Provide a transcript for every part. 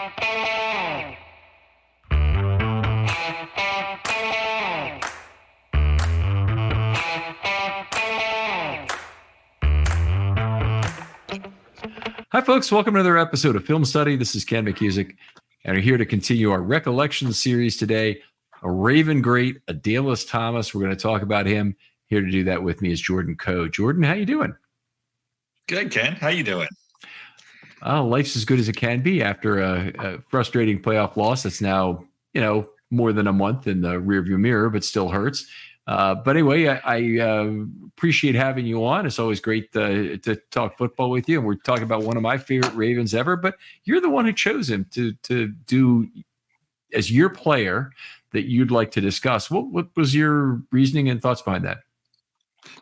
Hi, folks. Welcome to another episode of Film Study. This is Ken McKusick, and we're here to continue our Recollections series today. A Raven great, Adalius Thomas. We're going to talk about him. Here to do that with me is Jordan Coe. Jordan, how you doing? Good, Ken. How you doing? Life's as good as it can be after a frustrating playoff loss that's now, more than a month in the rearview mirror, but still hurts. But anyway, I appreciate having you on. It's always great to talk football with you. And we're talking about one of my favorite Ravens ever, but you're the one who chose him to do as your player that you'd like to discuss. What was your reasoning and thoughts behind that?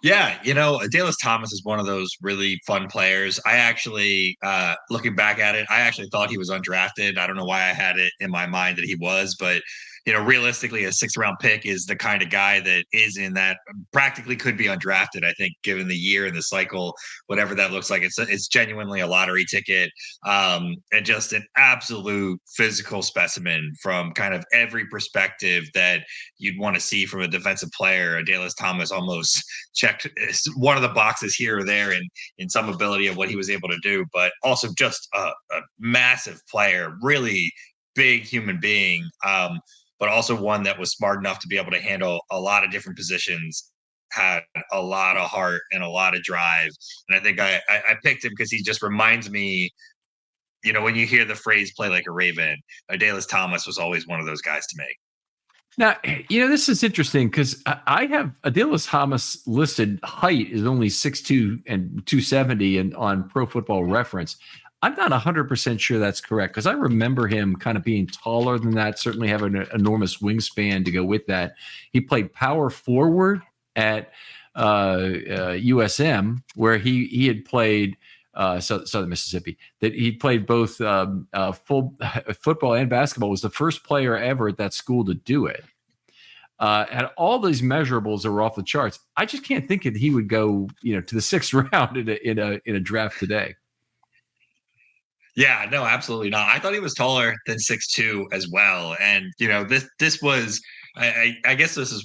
Yeah, Adalius Thomas is one of those really fun players. I actually, looking back at it, I actually thought he was undrafted. I don't know why I had it in my mind that he was, but realistically, a 6th-round pick is the kind of guy that is in that practically could be undrafted. I think, given the year and the cycle, whatever that looks like, it's genuinely a lottery ticket, and just an absolute physical specimen from kind of every perspective that you'd want to see from a defensive player. Adalius Thomas almost checked one of the boxes here or there in some ability of what he was able to do, but also just a massive player, really big human being. But also one that was smart enough to be able to handle a lot of different positions, had a lot of heart and a lot of drive. And I think I picked him because he just reminds me, when you hear the phrase play like a Raven, Adalius Thomas was always one of those guys to me. Now, this is interesting because I have Adalius Thomas listed height is only 6'2" and 270 and on Pro Football Reference. I'm not 100% sure that's correct because I remember him kind of being taller than that, certainly having an enormous wingspan to go with that. He played power forward at USM, where he had played Southern Mississippi, that he played both full football and basketball, was the first player ever at that school to do it. Had all these measurables that were off the charts. I just can't think that he would go, to the 6th round in a draft today. Yeah, no, absolutely not. I thought he was taller than 6'2" as well. And, this was, I guess this is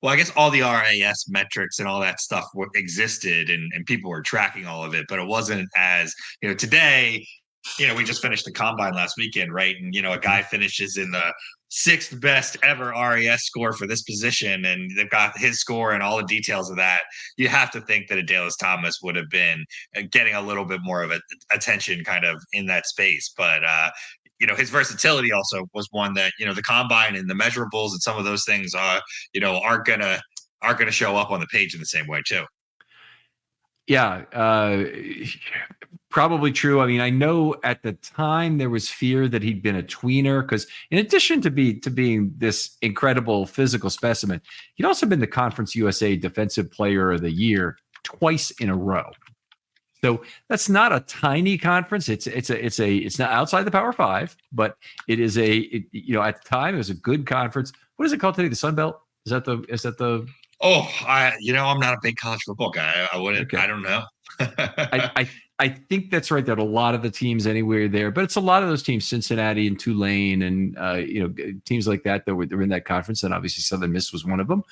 I guess all the RAS metrics and all that stuff existed and people were tracking all of it, but it wasn't as, today, we just finished the combine last weekend, right? And, a guy finishes in the 6th best ever RAS score for this position, and they've got his score and all the details of that. You have to think that Adalius Thomas would have been getting a little bit more of attention kind of in that space. But, his versatility also was one that, the combine and the measurables and some of those things aren't going to show up on the page in the same way too. Yeah, probably true. I mean, I know at the time there was fear that he'd been a tweener because, in addition to being this incredible physical specimen, he'd also been the Conference USA Defensive Player of the Year twice in a row. So that's not a tiny conference. It's not outside the Power Five, but it is at the time it was a good conference. What is it called today? The Sun Belt? Is that the? Oh, I'm not a big college football guy. I wouldn't. Okay. I don't know. I think that's right. That a lot of the teams anywhere there, but it's a lot of those teams, Cincinnati and Tulane, and teams like that were in that conference. And obviously Southern Miss was one of them.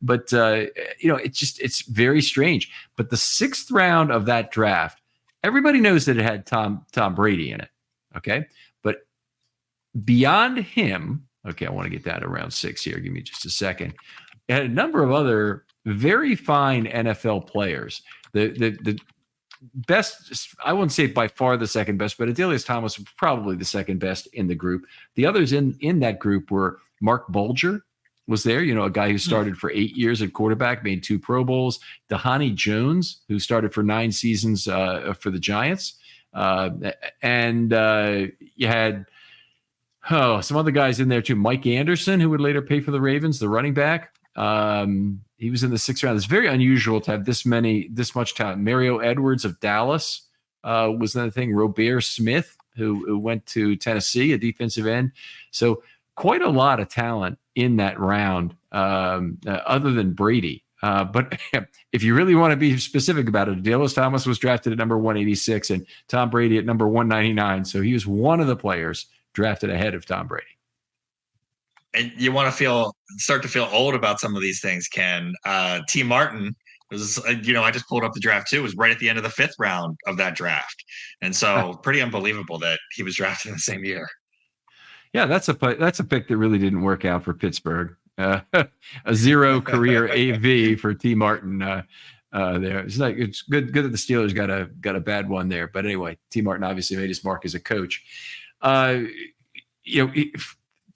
But it's very strange. But the 6th round of that draft, everybody knows that it had Tom Brady in it. Okay, but beyond him, okay, I want to get that around 6 here. Give me just a second. It had a number of other very fine NFL players. The best, I wouldn't say by far the second best, but Adalius Thomas was probably the second best in the group. The others in that group were Mark Bulger was there, a guy who started for 8 years at quarterback, made 2 Pro Bowls. Dhani Jones, who started for 9 seasons for the Giants. And you had some other guys in there too. Mike Anderson, who would later pay for the Ravens, the running back. He was in the 6th round. It's very unusual to have this much talent. Mario Edwards of Dallas was another thing. Robert Smith, who went to Tennessee, a defensive end. So quite a lot of talent in that round, other than Brady. But if you really want to be specific about it, Adalius Thomas was drafted at number 186 and Tom Brady at number 199. So he was one of the players drafted ahead of Tom Brady. And you want to start to feel old about some of these things, Ken. T. Martin was, I just pulled up the draft too. It was right at the end of the 5th round of that draft. And so pretty unbelievable that he was drafted in the same year. Yeah, that's a pick that really didn't work out for Pittsburgh. A 0 career AV for T. Martin there. It's good that the Steelers got a bad one there. But anyway, T. Martin obviously made his mark as a coach.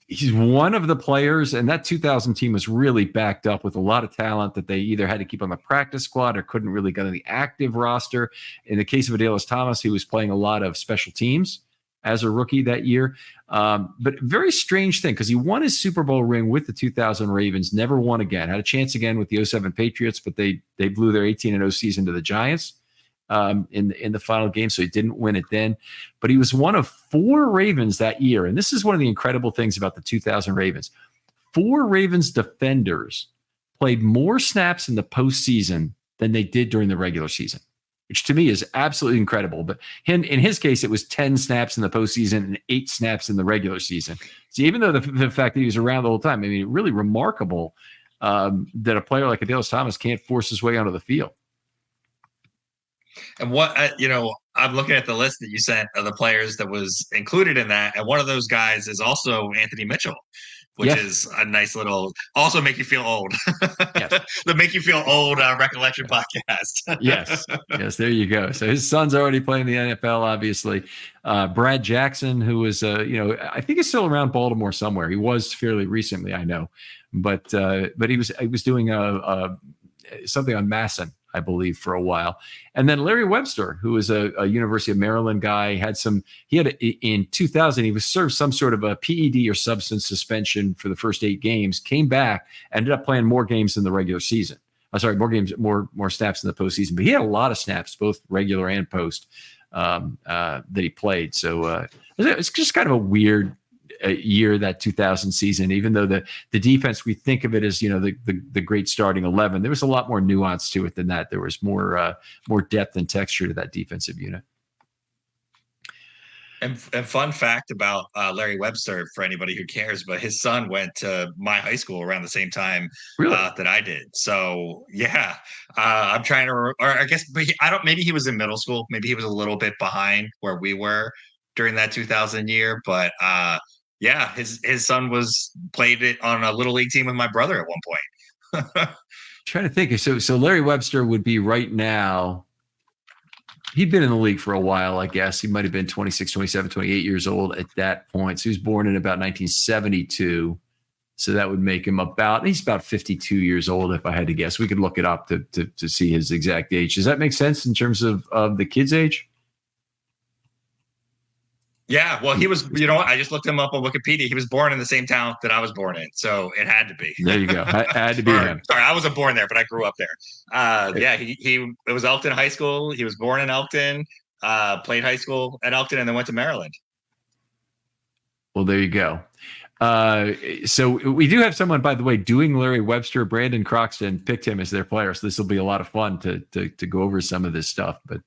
He's one of the players, and that 2000 team was really backed up with a lot of talent that they either had to keep on the practice squad or couldn't really get on the active roster. In the case of Adalius Thomas, he was playing a lot of special teams as a rookie that year. But very strange thing, because he won his Super Bowl ring with the 2000 Ravens, never won again. Had a chance again with the 07 Patriots, but they blew their 18-0 season to the Giants in the final game, so he didn't win it then. But he was one of 4 Ravens that year, and this is one of the incredible things about the 2000 Ravens. 4 Ravens defenders played more snaps in the postseason than they did during the regular season, which to me is absolutely incredible. But in his case, it was 10 snaps in the postseason and 8 snaps in the regular season. So even though the fact that he was around the whole time, I mean, really remarkable that a player like Adalius Thomas can't force his way onto the field. And what, I'm looking at the list that you sent of the players that was included in that. And one of those guys is also Anthony Mitchell, which is a nice little, also make you feel old. Yes. The Make You Feel Old Recollection podcast. Yes, there you go. So his son's already playing the NFL, obviously. Brad Jackson, who was, I think he's still around Baltimore somewhere. He was fairly recently, I know. But he was doing something on Masson, I believe, for a while. And then Larry Webster, who was a University of Maryland guy, in 2000, he was served some sort of a PED or substance suspension for the first 8 games, came back, ended up playing more games in the regular season. More snaps in the postseason. But he had a lot of snaps, both regular and post, that he played. So it's just kind of a weird year, that 2000 season, even though the defense, we think of it as, the great starting 11, there was a lot more nuance to it than that. There was more depth and texture to that defensive unit. And fun fact about Larry Webster, for anybody who cares, but his son went to my high school around the same time that I did. So yeah, I'm trying to, or I guess, but maybe he was in middle school. Maybe he was a little bit behind where we were during that 2000 year, but yeah, his son played it on a little league team with my brother at one point. Trying to think. So Larry Webster would be right now. He'd been in the league for a while, I guess. He might have been 26, 27, 28 years old at that point. So he was born in about 1972. So that would make him he's about 52 years old, if I had to guess. We could look it up to see his exact age. Does that make sense in terms of the kid's age? Yeah, well, he was, I just looked him up on Wikipedia. He was born in the same town that I was born in. So it had to be. There you go. It had to be him. Sorry, I wasn't born there, but I grew up there. Yeah, it was Elkton High School. He was born in Elkton, played high school at Elkton, and then went to Maryland. Well, there you go. So we do have someone, by the way, doing Larry Webster. Brandon Croxton picked him as their player. So this will be a lot of fun to go over some of this stuff. But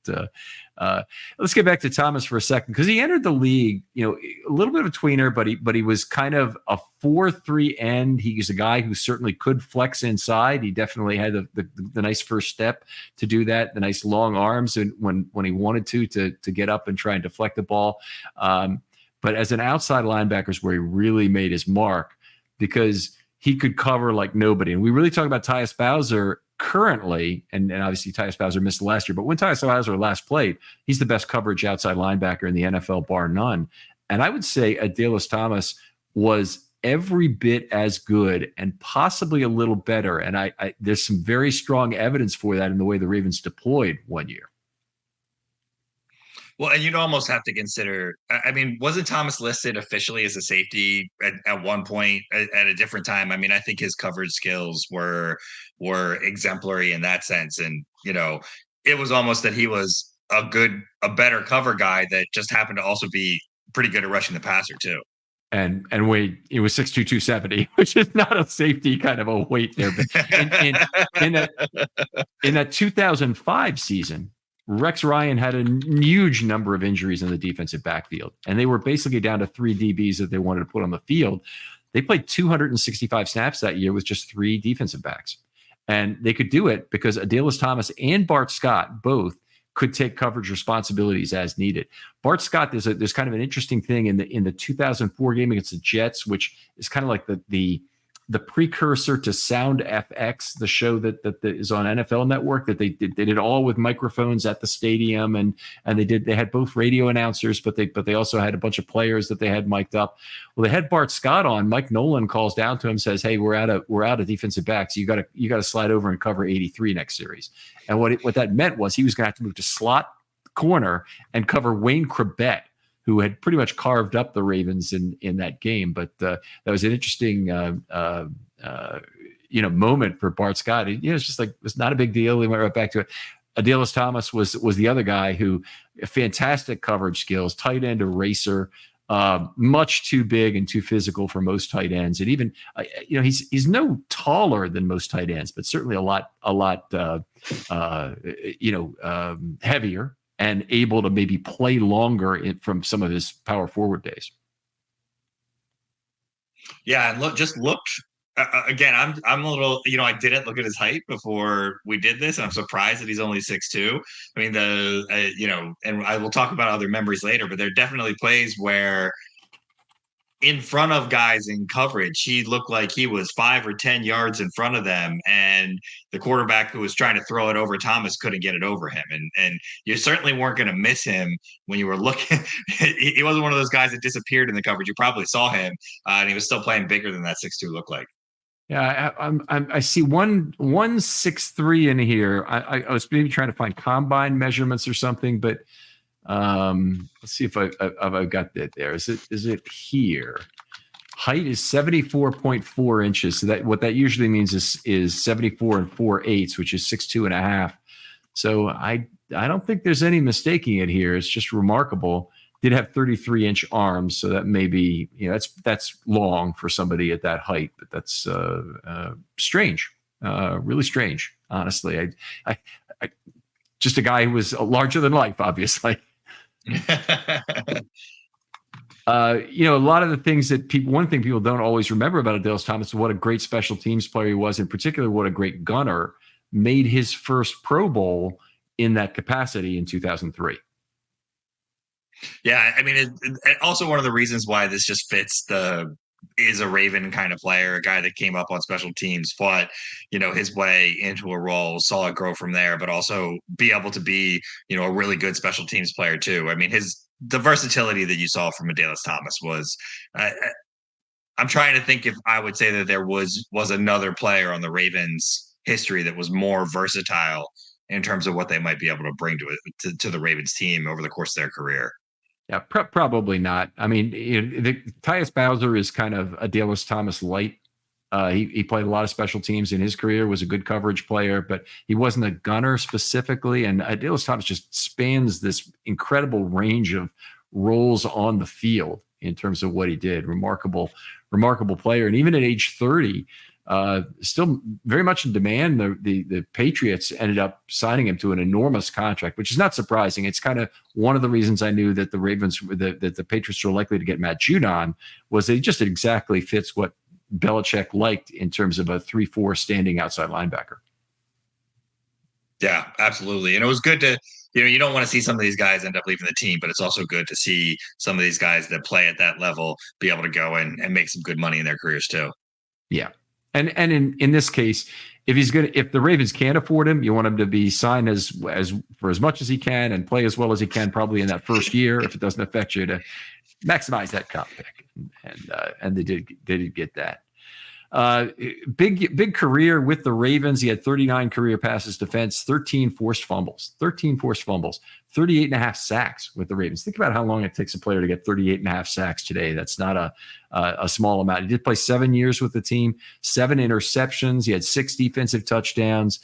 let's get back to Thomas for a second, because he entered the league, a little bit of a tweener, but he was kind of a 4-3 end. He was a guy who certainly could flex inside. He definitely had the nice first step to do that, the nice long arms, and when he wanted to get up and try and deflect the ball. But as an outside linebacker is where he really made his mark, because he could cover like nobody. And we really talk about Tyus Bowser currently, and obviously Tyus Bowser missed last year, but when Tyus Bowser last played, he's the best coverage outside linebacker in the NFL, bar none. And I would say Adalius Thomas was every bit as good and possibly a little better. And I there's some very strong evidence for that in the way the Ravens deployed one year. Well, and you'd almost have to consider, I mean, wasn't Thomas listed officially as a safety at one point at a different time? I mean, I think his coverage skills were exemplary in that sense. And, it was almost that he was a better cover guy that just happened to also be pretty good at rushing the passer too. and weighed, it was 6'2", 270, which is not a safety kind of a weight there. But in that 2005 season, Rex Ryan had a huge number of injuries in the defensive backfield, and they were basically down to 3 DBs that they wanted to put on the field. They played 265 snaps that year with just 3 defensive backs. And they could do it because Adalius Thomas and Bart Scott both could take coverage responsibilities as needed. Bart Scott, there's kind of an interesting thing in the 2004 game against the Jets, which is kind of like the precursor to Sound FX, the show that is on NFL Network, that they did all with microphones at the stadium, and they had both radio announcers, but they also had a bunch of players that they had mic'd up. Well, they had Bart Scott on. Mike Nolan calls down to him, says, "Hey, we're out of defensive backs. You got to slide over and cover 83 next series." And what that meant was he was going to have to move to slot corner and cover Wayne Krebet, who had pretty much carved up the Ravens in that game. But that was an interesting moment for Bart Scott. It's just like, it's not a big deal. We went right back to it. Adalius Thomas was the other guy who, fantastic coverage skills, tight end eraser, much too big and too physical for most tight ends. And even, he's no taller than most tight ends, but certainly a lot heavier, and able to maybe play longer from some of his power forward days. Yeah, and look again. I'm a little, I didn't look at his height before we did this, and I'm surprised that he's only 6'2". I mean, and I will talk about other memories later, but there are definitely plays where, in front of guys in coverage, he looked like he was 5 or 10 yards in front of them, and the quarterback who was trying to throw it over Thomas couldn't get it over him. And you certainly weren't going to miss him when you were looking. He wasn't one of those guys that disappeared in the coverage. You probably saw him, and he was still playing bigger than that 6'2" looked like. Yeah, I see 163 in here. I was maybe trying to find combine measurements or something, but let's see if I've got that there. Is it here? Height is 74.4 inches. So what that usually means is 74 4/8, which is 6'2.5". So I don't think there's any mistaking it here. It's just remarkable. Did have 33-inch arms, so that may be, that's long for somebody at that height, but that's strange, really strange, honestly. I just a guy who was larger than life, obviously. A lot of the things that one thing people don't always remember about Adalius Thomas is what a great special teams player he was, in particular what a great gunner. Made his first Pro Bowl in that capacity in 2003. Yeah, I mean, also one of the reasons why this just fits is a Raven kind of player, a guy that came up on special teams, fought, his way into a role, saw it grow from there, but also be able to be, a really good special teams player too. I mean, the versatility that you saw from Adalius Thomas was, I'm trying to think if I would say that there was another player on the Ravens history that was more versatile in terms of what they might be able to bring to the Ravens team over the course of their career. Yeah, probably not. I mean, Tyus Bowser is kind of Adalius Thomas light. He played a lot of special teams in his career, was a good coverage player, but he wasn't a gunner specifically. And Adalius Thomas just spans this incredible range of roles on the field in terms of what he did. Remarkable player. And even at age 30, still very much in demand. The Patriots ended up signing him to an enormous contract, which is not surprising. It's kind of one of the reasons I knew that that the Patriots were likely to get Matt Judon, was that he just exactly fits what Belichick liked in terms of a 3-4 standing outside linebacker. Yeah, absolutely. And it was good to, you don't want to see some of these guys end up leaving the team, but it's also good to see some of these guys that play at that level be able to go and make some good money in their careers too. Yeah. And in this case, if the Ravens can't afford him, you want him to be signed as for as much as he can and play as well as he can, probably in that first year, if it doesn't affect you, to maximize that comp pick. And they did get that. Big career with the Ravens. He had 39 career passes defense, 13 forced fumbles, 38.5 sacks with the Ravens. Think about how long it takes a player to get 38.5 sacks today. That's not a small amount. He did play 7 years with the team, 7 interceptions. He had 6 defensive touchdowns.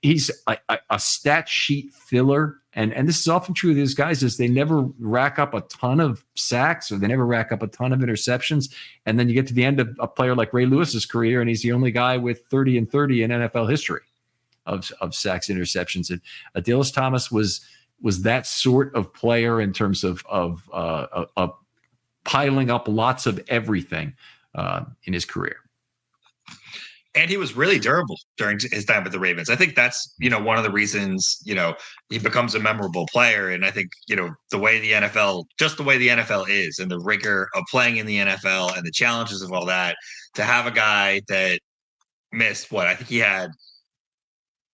He's a stat sheet filler. And this is often true of these guys is they never rack up a ton of sacks or they never rack up a ton of interceptions. And then you get to the end of a player like Ray Lewis's career, and he's the only guy with 30 and 30 in NFL history of sacks, interceptions. And Adalius Thomas was that sort of player in terms of piling up lots of everything in his career. And he was really durable during his time with the Ravens. I think that's, one of the reasons, he becomes a memorable player. And I think, the way the NFL is and the rigor of playing in the NFL and the challenges of all that, to have a guy that missed I think he had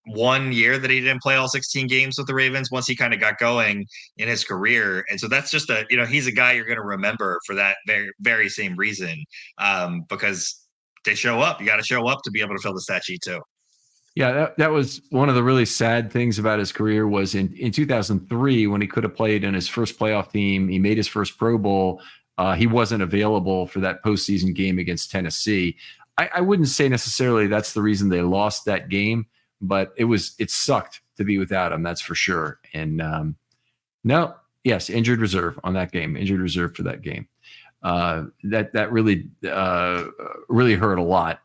1 year that he didn't play all 16 games with the Ravens once he kind of got going in his career. And so that's just he's a guy you're going to remember for that very, very same reason, because they show up. You got to show up to be able to fill the stat sheet too. Yeah, that was one of the really sad things about his career was in 2003 when he could have played in his first playoff team. He made his first Pro Bowl. He wasn't available for that postseason game against Tennessee. I wouldn't say necessarily that's the reason they lost that game, but it sucked to be without him. That's for sure. And injured reserve on that game. Injured reserve for that game. That really hurt a lot.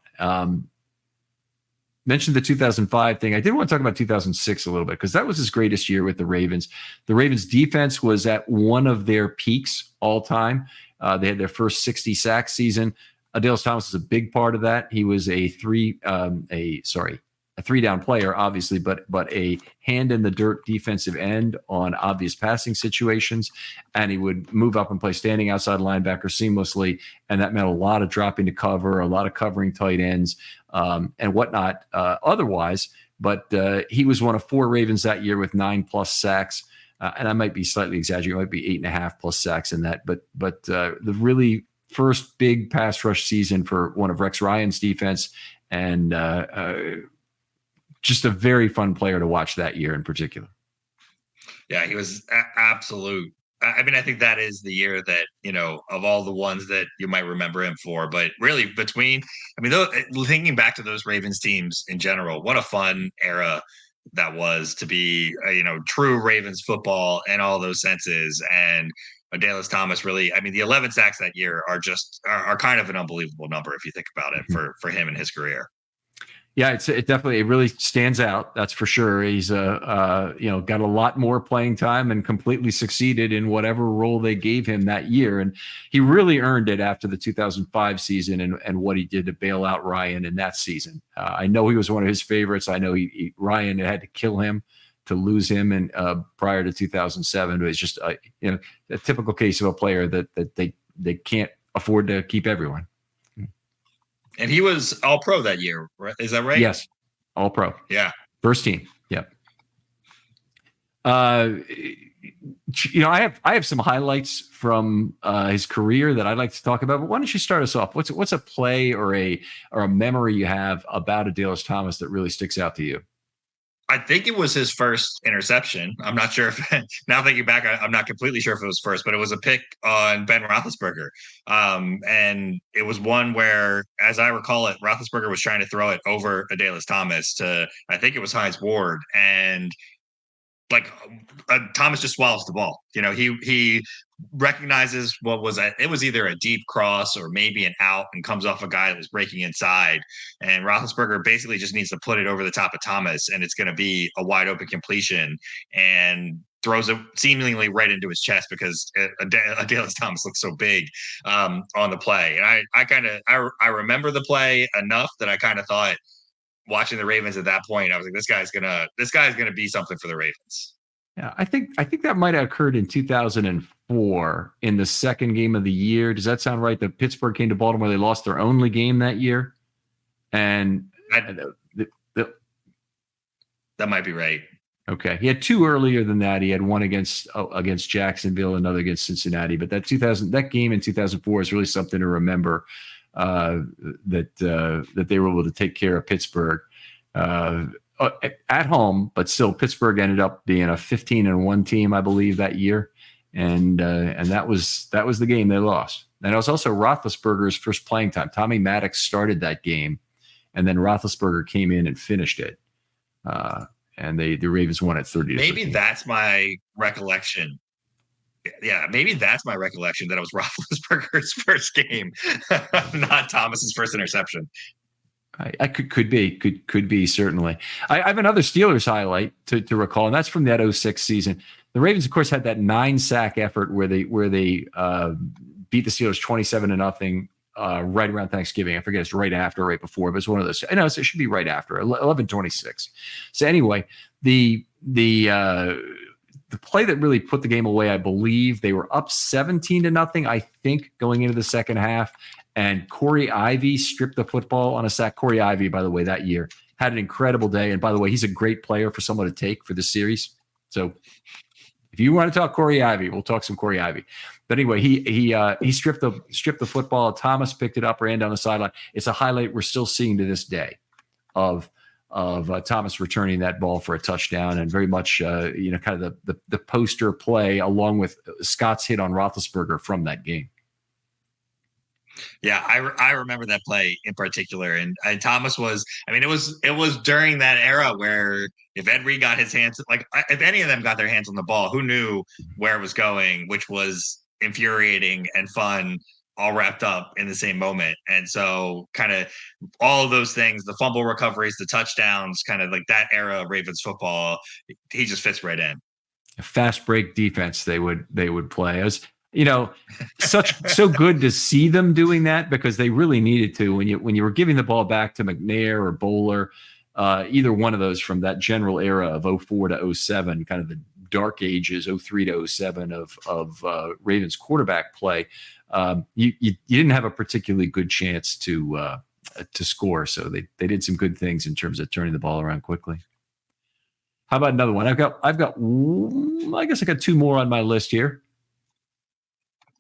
Mentioned the 2005 thing. I did want to talk about 2006 a little bit because that was his greatest year with the Ravens. The Ravens defense was at one of their peaks all time. They had their first 60 sack season. Adalius Thomas is a big part of that. He was a three-down player, obviously, but a hand in the dirt defensive end on obvious passing situations. And he would move up and play standing outside linebacker seamlessly. And that meant a lot of dropping to cover, a lot of covering tight ends and whatnot otherwise. But he was one of 4 Ravens that year with 9+ sacks. And I might be slightly exaggerating. It might be 8.5+ sacks in that. But the really first big pass rush season for one of Rex Ryan's defense. And just a very fun player to watch that year in particular. Yeah, he was absolute. I mean, I think that is the year that, of all the ones that you might remember him for, but really thinking back to those Ravens teams in general, what a fun era that was to be, true Ravens football in all those senses. And Adalius Thomas really, the 11 sacks that year are kind of an unbelievable number if you think about it for him and his career. Yeah, it definitely really stands out. That's for sure. He's got a lot more playing time and completely succeeded in whatever role they gave him that year. And he really earned it after the 2005 season and what he did to bail out Ryan in that season. I know he was one of his favorites. I know Ryan had to kill him to lose him and prior to 2007. But it's just a typical case of a player that they can't afford to keep everyone. And he was all pro that year, right? Is that right? Yes. All pro. Yeah. First team. Yep. I have some highlights from his career that I'd like to talk about, but why don't you start us off? What's a play or a memory you have about Adalius Thomas that really sticks out to you? I think it was his first interception. I'm not sure if now thinking back, I'm not completely sure if it was first, but it was a pick on Ben Roethlisberger. And it was one where, as I recall it, Roethlisberger was trying to throw it over Adalius Thomas to, I think it was Hines Ward. And Thomas just swallows the ball. He recognizes it was either a deep cross or maybe an out and comes off a guy that was breaking inside. And Roethlisberger basically just needs to put it over the top of Thomas, and it's going to be a wide open completion, and throws it seemingly right into his chest because Adalius Thomas looks so big on the play. And I remember the play enough that I kind of thought, watching the Ravens at that point, I was like, this guy's gonna be something for the Ravens. Yeah, I think that might have occurred in 2004 in the second game of the year. Does that sound right? That Pittsburgh came to Baltimore, they lost their only game that year, and that might be right. Okay, he had 2 earlier than that. He had one against Jacksonville, another against Cincinnati. But that game in 2004 is really something to remember. That they were able to take care of Pittsburgh at home, but still Pittsburgh ended up being a 15-1 team, I believe, that year, and that was the game they lost. And it was also Roethlisberger's first playing time. Tommy Maddox started that game, and then Roethlisberger came in and finished it. And the Ravens won at 30. Maybe that's my recollection. Yeah, maybe that's my recollection that it was Roethlisberger's first game, not Thomas's first interception. I could be certainly. I have another Steelers highlight to recall, and that's from that 06 season. The Ravens, of course, had that 9-sack effort where they beat the Steelers 27-0 right around Thanksgiving. I forget it's right after or right before, but it's one of those. I know it should be right after 11-26. So anyway, the play that really put the game away, I believe they were up 17-0, I think, going into the second half. And Corey Ivy stripped the football on a sack. Corey Ivy, by the way, that year had an incredible day. And by the way, he's a great player for someone to take for the series. So if you want to talk Corey Ivy, we'll talk some Corey Ivy. But anyway, he stripped the football. Thomas picked it up, ran down the sideline. It's a highlight we're still seeing to this day of Thomas returning that ball for a touchdown, and very much kind of the poster play along with Scott's hit on Roethlisberger from that game. Yeah, I remember that play in particular, and Thomas was. I mean, it was during that era where if Ed Reed got his hands, like if any of them got their hands on the ball, who knew where it was going, which was infuriating and fun, all wrapped up in the same moment. And so, kind of all of those things, the fumble recoveries, the touchdowns, kind of like that era of Ravens football, he just fits right in. A fast break defense they would play. It was, so good to see them doing that, because they really needed to. When you were giving the ball back to McNair or Bowler, either one of those from that general era of 04 to 07, kind of the dark ages, 03 to 07 of Ravens quarterback play, you didn't have a particularly good chance to score. So they did some good things in terms of turning the ball around quickly. How about another one? I guess I got two more on my list here.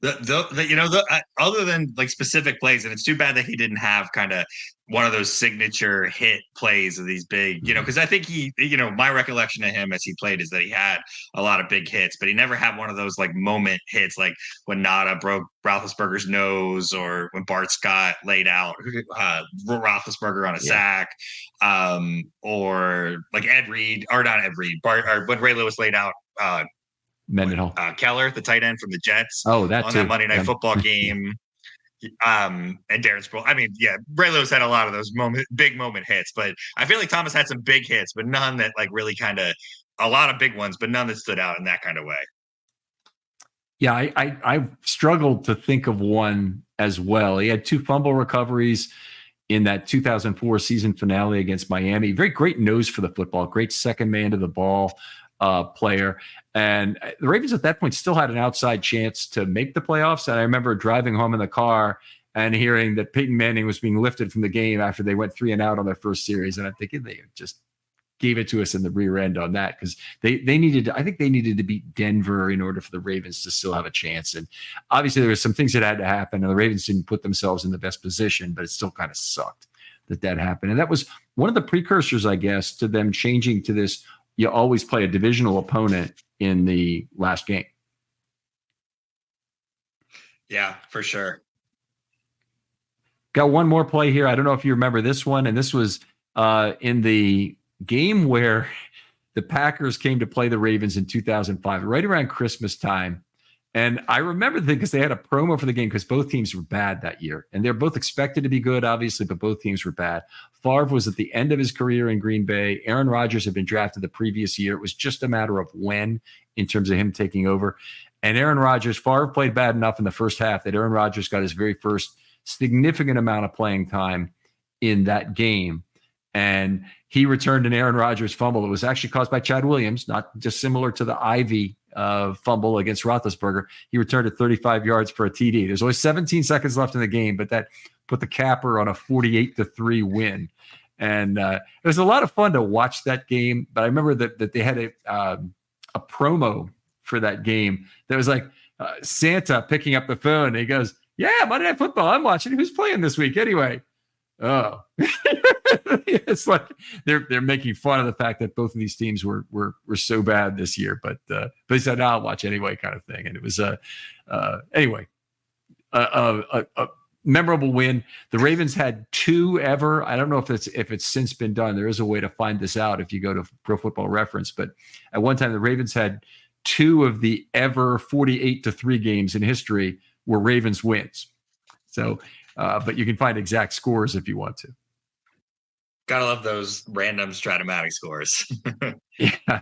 Other than like specific plays, and it's too bad that he didn't have kind of one of those signature hit plays of these big, because I think my recollection of him as he played is that he had a lot of big hits, but he never had one of those like moment hits, like when Nada broke Roethlisberger's nose, or when Bart Scott laid out Roethlisberger on a sack, or like Ed Reed, or not Ed Reed, or when Ray Lewis laid out Mendenhall, Keller, the tight end from the Jets. Oh, that on too. That Monday Night Football game. And Darren Sproles. I mean, yeah, Ray Lewis had a lot of those big moment hits, but I feel like Thomas had some big hits, but none that like really kind of, a lot of big ones, but none that stood out in that kind of way. Yeah, I struggled to think of one as well. He had two fumble recoveries in that 2004 season finale against Miami. Very great nose for the football, great second man to the ball player. And the Ravens at that point still had an outside chance to make the playoffs. And I remember driving home in the car and hearing that Peyton Manning was being lifted from the game after they went 3-and-out on their first series. And I'm thinking they just gave it to us in the rear end on that, because they needed to beat Denver in order for the Ravens to still have a chance. And obviously there were some things that had to happen, and the Ravens didn't put themselves in the best position, but it still kind of sucked that happened. And that was one of the precursors, I guess, to them changing to this. You always play a divisional opponent in the last game. Yeah, for sure. Got one more play here. I don't know if you remember this one. And this was in the game where the Packers came to play the Ravens in 2005, right around Christmas time. And I remember because they had a promo for the game, because both teams were bad that year. And they're both expected to be good, obviously, but both teams were bad. Favre was at the end of his career in Green Bay. Aaron Rodgers had been drafted the previous year. It was just a matter of when in terms of him taking over. And Favre played bad enough in the first half that Aaron Rodgers got his very first significant amount of playing time in that game. And he returned an Aaron Rodgers fumble that was actually caused by Chad Williams, not dissimilar to the Ivy fumble against Roethlisberger. He returned it 35 yards for a TD. There's only 17 seconds left in the game, but that put the capper on a 48-3 win. And it was a lot of fun to watch that game. But I remember that they had a promo for that game that was like Santa picking up the phone. And he goes, "Yeah, Monday Night Football. I'm watching. Who's playing this week anyway?" Oh, it's like they're making fun of the fact that both of these teams were so bad this year, but he said, "No, I'll watch anyway," kind of thing. And it was anyway, a memorable win. The Ravens had 2 ever. I don't know if it's since been done. There is a way to find this out if you go to Pro Football Reference. But at one time, the Ravens had 2 of the ever 48-3 games in history were Ravens wins. So, but you can find exact scores if you want to. Gotta love those random Stratomatic scores. Yeah,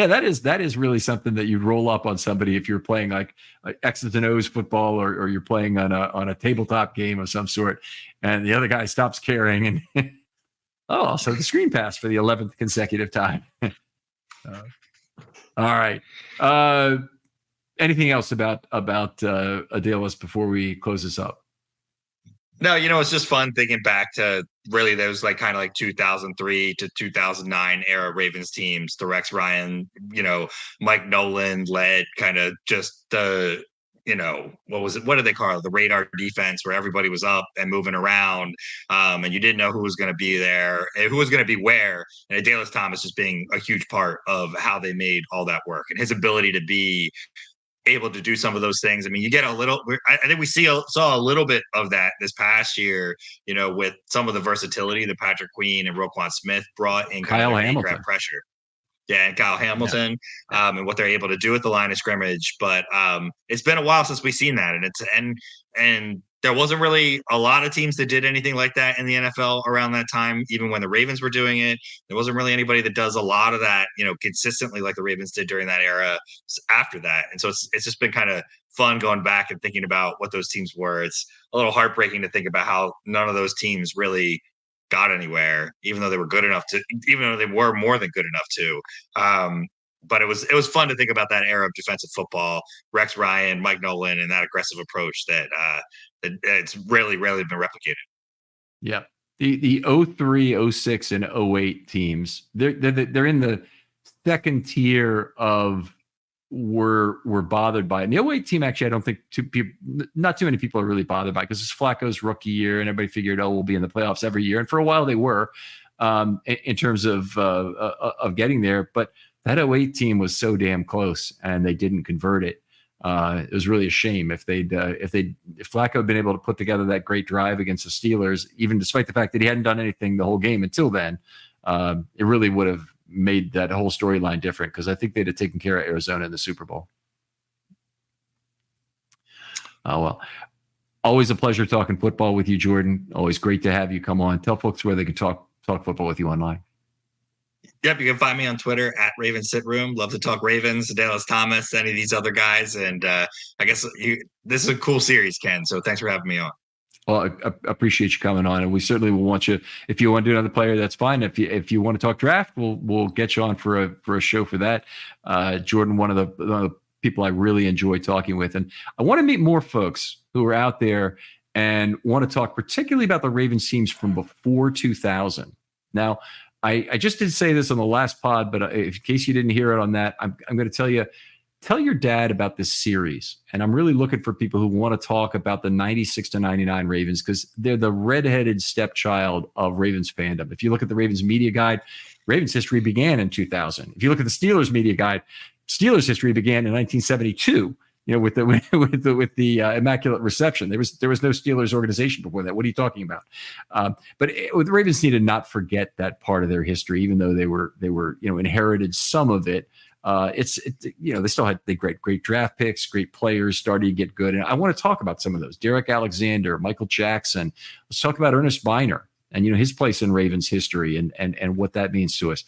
that is really something that you'd roll up on somebody if you're playing like X's and O's football, or you're playing on a tabletop game of some sort, and the other guy stops caring, and so the screen pass for the 11th consecutive time. All right. Anything else about Adalius before we close this up? No, it's just fun thinking back to really those kind of 2003 to 2009 era Ravens teams, the Rex Ryan, Mike Nolan led kind of just the, what did they call it? The radar defense, where everybody was up and moving around, and you didn't know who was going to be there, and who was going to be where. And Adalius Thomas just being a huge part of how they made all that work, and his ability to be able to do some of those things. I mean, you get a little, I think we saw a little bit of that this past year, with some of the versatility that Patrick Queen and Roquan Smith brought in Kyle Hamilton pressure. Yeah, and Kyle Hamilton, and what they're able to do at the line of scrimmage. But it's been a while since we've seen that, and there wasn't really a lot of teams that did anything like that in the NFL around that time. Even when the Ravens were doing it, there wasn't really anybody that does a lot of that, consistently like the Ravens did during that era after that. And so it's just been kind of fun going back and thinking about what those teams were. It's a little heartbreaking to think about how none of those teams really got anywhere, even though they were good enough to, even though they were more than good enough to. But it was fun to think about that era of defensive football, Rex Ryan, Mike Nolan, and that aggressive approach that it's rarely been replicated. Yeah. The 03, 06, and 08 teams, they're in the second tier of were bothered by it. And the 08 team, actually, I don't think not too many people are really bothered by it, because it's Flacco's rookie year, and everybody figured, we'll be in the playoffs every year. And for a while they were, in terms of getting there. But that 08 team was so damn close, and they didn't convert it. It was really a shame. If Flacco had been able to put together that great drive against the Steelers, even despite the fact that he hadn't done anything the whole game until then, it really would have made that whole storyline different, because I think they'd have taken care of Arizona in the Super Bowl. Oh, well. Always a pleasure talking football with you, Jordan. Always great to have you come on. Tell folks where they can talk football with you online. Yep, you can find me on Twitter at Ravens Sit Room. Love to talk Ravens, Adalius Thomas, any of these other guys. And I guess this is a cool series, Ken. So thanks for having me on. Well, I appreciate you coming on, and we certainly will want you. If you want to do another player, that's fine. If you want to talk draft, we'll get you on for a show for that. Jordan, one of the people I really enjoy talking with, and I want to meet more folks who are out there and want to talk particularly about the Ravens teams from before 2000. Now, I just did say this on the last pod, but in case you didn't hear it on that, I'm going to tell you. Tell your dad about this series. And I'm really looking for people who want to talk about the 96 to 99 Ravens, because they're the redheaded stepchild of Ravens fandom. If you look at the Ravens media guide, Ravens history began in 2000. If you look at the Steelers media guide, Steelers history began in 1972. With the Immaculate Reception. There was no Steelers organization before that. What are you talking about? But the Ravens need to not forget that part of their history, even though they were inherited some of it. They still had the great draft picks, great players starting to get good. And I want to talk about some of those. Derek Alexander, Michael Jackson. Let's talk about Ernest Biner and his place in Ravens history and what that means to us.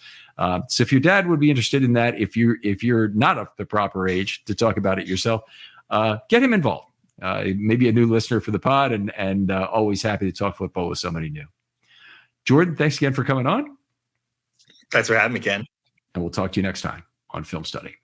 So if your dad would be interested in that, if you're not of the proper age to talk about it yourself, get him involved. Maybe a new listener for the pod, and always happy to talk football with somebody new. Jordan, thanks again for coming on. Thanks for having me, Ken. And we'll talk to you next time on Film Study.